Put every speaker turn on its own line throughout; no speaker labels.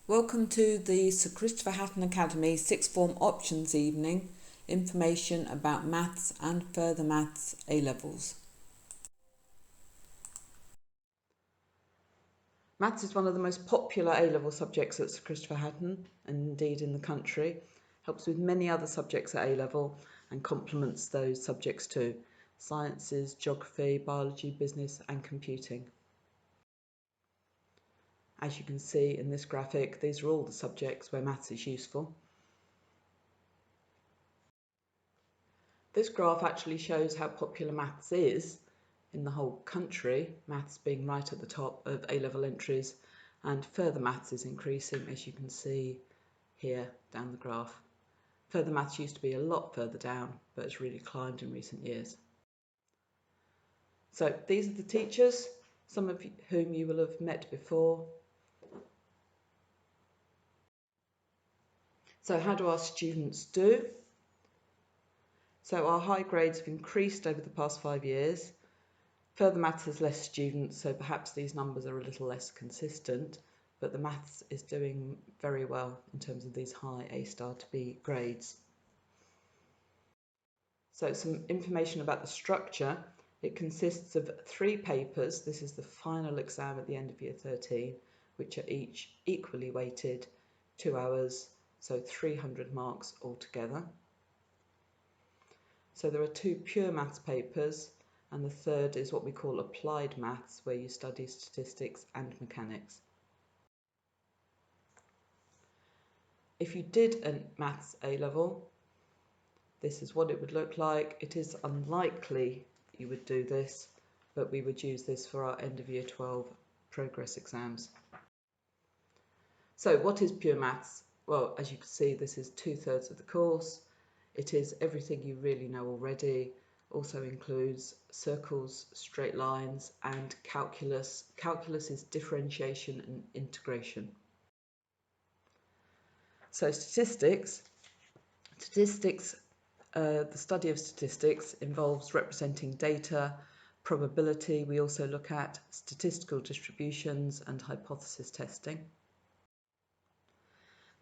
Welcome to the Sir Christopher Hatton Academy Sixth Form Options Evening, information about maths and further maths A-levels. Maths is one of the most popular A-level subjects at Sir Christopher Hatton, and indeed in the country. Helps with many other subjects at A-level and complements those subjects too: sciences, geography, biology, business and computing. As you can see in this graphic, these are all the subjects where maths is useful. This graph actually shows how popular maths is in the whole country, maths being right at the top of A-level entries, and further maths is increasing, as you can see here down the graph. Further maths used to be a lot further down, but it's really climbed in recent years. So these are the teachers, some of whom you will have met before. So how do our students do? So our high grades have increased over the past 5 years. Further maths has less students, so perhaps these numbers are a little less consistent, but the maths is doing very well in terms of these high A star to B grades. So some information about the structure. It consists of 3 papers. This is the final exam at the end of year 13, which are each equally weighted, 2 hours, so 300 marks altogether. So there are 2 pure maths papers, and the third is what we call applied maths, where you study statistics and mechanics. If you did a maths A-level, this is what it would look like. It is unlikely you would do this, but we would use this for our end of year 12 progress exams. So what is pure maths? Well, as you can see, this is 2/3 of the course. It is everything you really know already. Also includes circles, straight lines and calculus. Calculus is differentiation and integration. So statistics, the study of statistics involves representing data, probability. We also look at statistical distributions and hypothesis testing.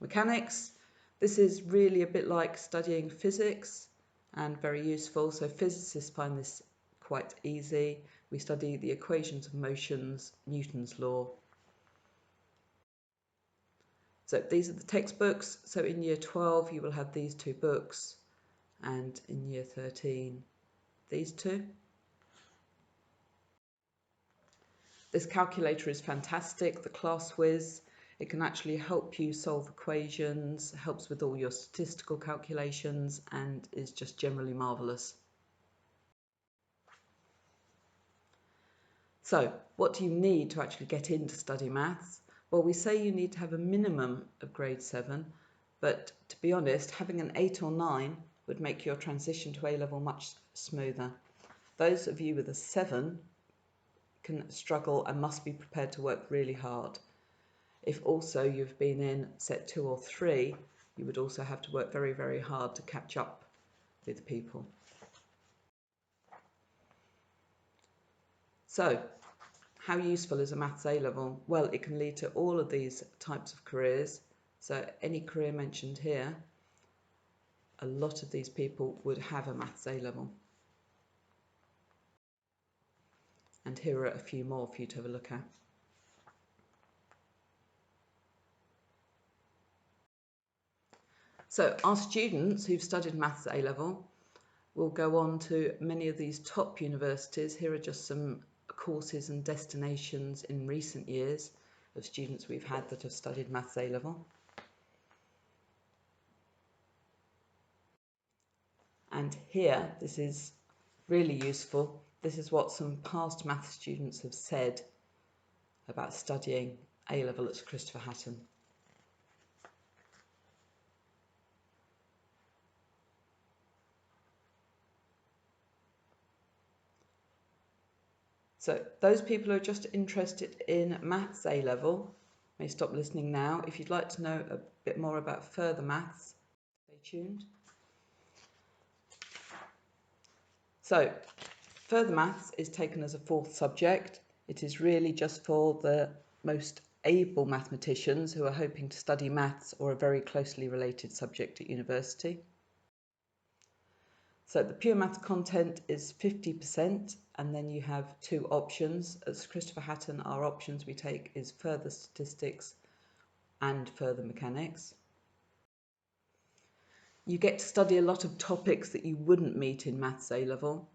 Mechanics, this is really a bit like studying physics and very useful. So physicists find this quite easy. We study the equations of motions, Newton's law. So these are the textbooks. So in year 12 you will have these 2 books, and in year 13 these 2. This calculator is fantastic, the Class Whiz. It can actually help you solve equations, helps with all your statistical calculations, and is just generally marvellous. So what do you need to actually get in to study maths? Well, we say you need to have a minimum of grade 7, but to be honest, having an 8 or 9 would make your transition to A-level much smoother. Those of you with a 7 can struggle and must be prepared to work really hard. If also you've been in set 2 or 3, you would also have to work very, very hard to catch up with people. So, how useful is a maths A-level? Well, it can lead to all of these types of careers. So any career mentioned here, a lot of these people would have a maths A-level. And here are a few more for you to have a look at. So our students who've studied maths at A-level will go on to many of these top universities. Here are just some courses and destinations in recent years of students we've had that have studied maths A-level. And here, this is really useful. This is what some past maths students have said about studying A-level at Sir Christopher Hatton. So those people who are just interested in maths A-level may stop listening now. If you'd like to know a bit more about further maths, stay tuned. So further maths is taken as a 4th subject. It is really just for the most able mathematicians who are hoping to study maths or a very closely related subject at university. So the pure maths content is 50%, and then you have two options. As Christopher Hatton, our options we take is further statistics and further mechanics. You get to study a lot of topics that you wouldn't meet in Maths A level,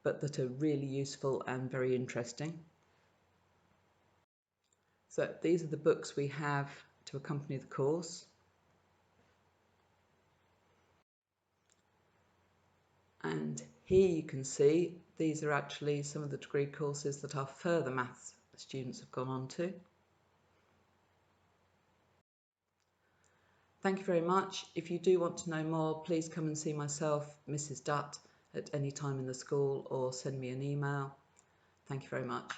but that are really useful and very interesting. So these are the books we have to accompany the course. And here you can see these are actually some of the degree courses that our further maths students have gone on to. Thank you very much. If you do want to know more, please come and see myself, Mrs. Dutt, at any time in the school, or send me an email. Thank you very much.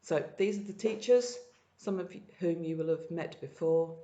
So these are the teachers, some of whom you will have met before.